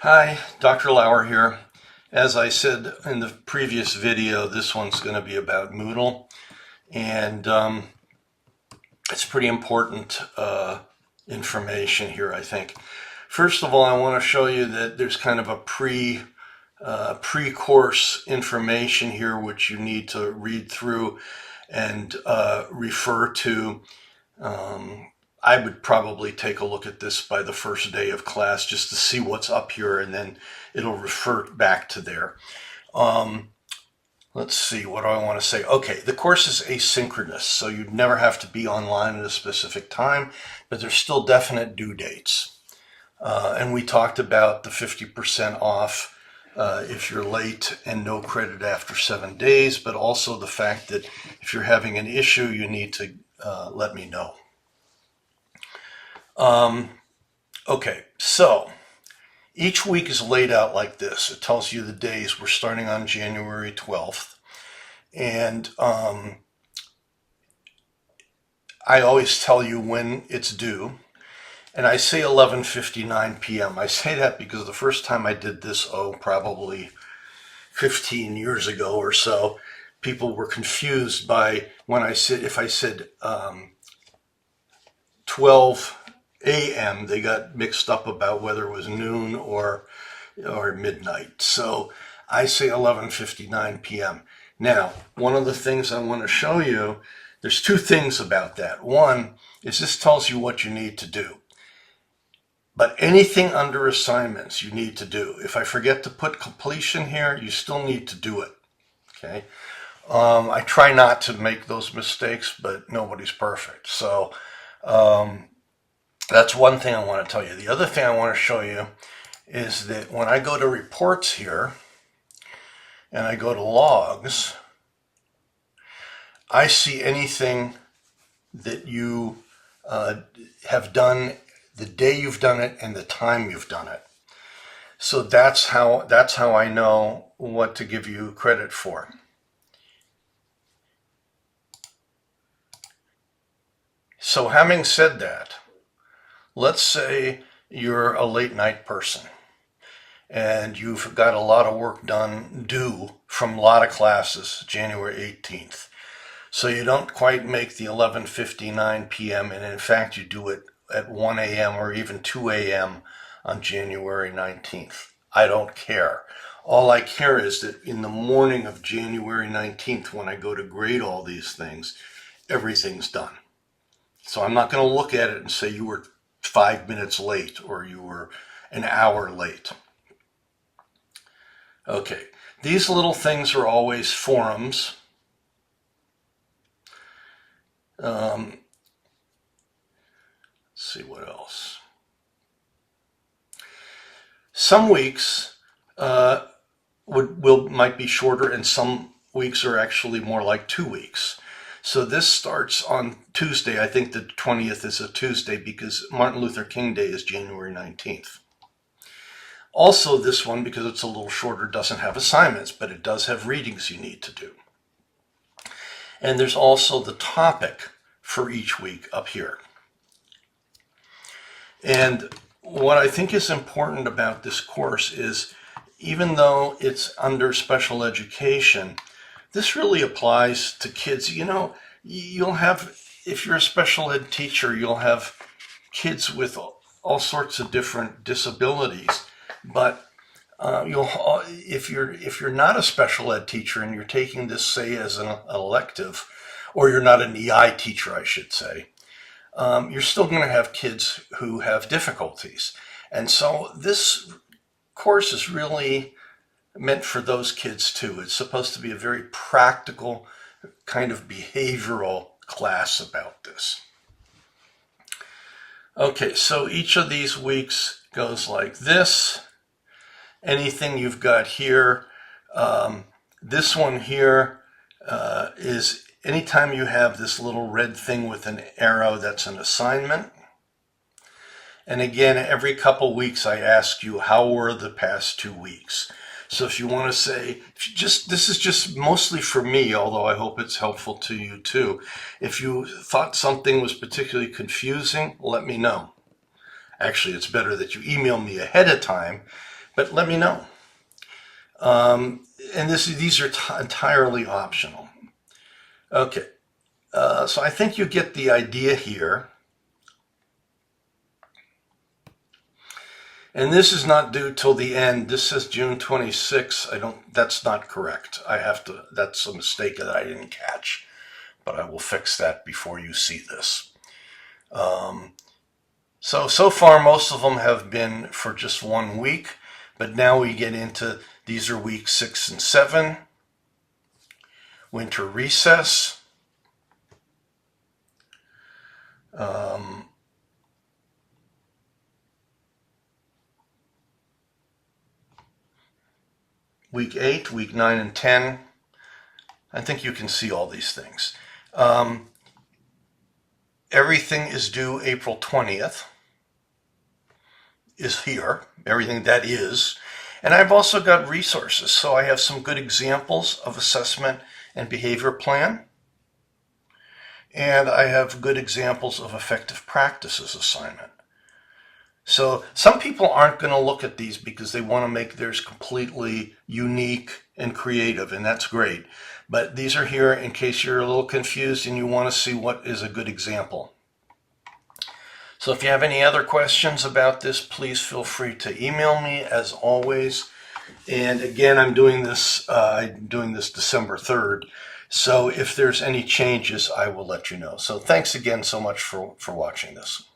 Hi, Dr. Lauer here. As I said in the previous video, this one's going to be about Moodle, and it's pretty important information here, I think. First of all, I want to show you that there's kind of a pre-course information here which you need to read through and refer to. I would probably take a look at this by the first day of class just to see what's up here, and then it'll refer back to there. Let's see, what do I want to say? Okay, the course is asynchronous, so you'd never have to be online at a specific time, but there's still definite due dates. And we talked about the 50% off if you're late and no credit after 7 days, but also the fact that if you're having an issue, you need to let me know. Okay, so each week is laid out like this. It tells you the days. We're starting on January 12th. And I always tell you when it's due. And I say 11:59 p.m. I say that because the first time I did this, probably 15 years ago or so, people were confused by when I said, if I said 12 a.m., they got mixed up about whether it was noon or midnight. So I say 11:59 p.m. Now, one of the things I want to show you, there's two things about that. One is this tells you what you need to do. But anything under assignments you need to do. If I forget to put completion here, you still need to do it. Okay. I try not to make those mistakes, but nobody's perfect. So that's one thing I want to tell you. The other thing I want to show you is that when I go to reports here and I go to logs, I see anything that you have done, the day you've done it and the time you've done it. So that's how I know what to give you credit for. So having said that, let's say you're a late night person and you've got a lot of work due from a lot of classes January 18th. So you don't quite make the 11:59 p.m. and in fact you do it at 1 a.m. or even 2 a.m. on January 19th. I don't care. All I care is that in the morning of January 19th, when I go to grade all these things, everything's done. So I'm not going to look at it and say you were 5 minutes late or you were an hour late. Okay, these little things are always forums. Let's see what else. Some weeks might be shorter, and some weeks are actually more like 2 weeks. So this starts on Tuesday. I think the 20th is a Tuesday because Martin Luther King Day is January 19th. Also, this one, because it's a little shorter, doesn't have assignments, but it does have readings you need to do. And there's also the topic for each week up here. And what I think is important about this course is, even though it's under special education, this really applies to kids. You know, you'll have, if you're a special ed teacher, you'll have kids with all sorts of different disabilities. But if you're not a special ed teacher and you're taking this, say, as an elective, or you're not an EI teacher, I should say, you're still going to have kids who have difficulties. And so this course is really meant for those kids too. It's supposed to be a very practical kind of behavioral class about this. Okay, so each of these weeks goes like this. Anything you've got here, this one here is anytime you have this little red thing with an arrow, that's an assignment. And again, every couple weeks I ask you, how were the past 2 weeks? So if you want to say, this is just mostly for me, although I hope it's helpful to you too. If you thought something was particularly confusing, let me know. Actually, it's better that you email me ahead of time, but let me know. And these are entirely optional. Okay, so I think you get the idea here. And this is not due till the end. This says June 26. That's not correct. That's a mistake that I didn't catch, but I will fix that before you see this. So far most of them have been for just 1 week, but now we get into, these are week 6 and 7, winter recess, week 8, week 9 and 10. I think you can see all these things. Everything is due April 20th, is here, everything that is. And I've also got resources, so I have some good examples of assessment and behavior plan. And I have good examples of effective practices assignment. So some people aren't going to look at these because they want to make theirs completely unique and creative, and that's great. But these are here in case you're a little confused and you want to see what is a good example. So if you have any other questions about this, please feel free to email me as always. And again, I'm doing this December 3rd. So if there's any changes, I will let you know. So thanks again so much for watching this.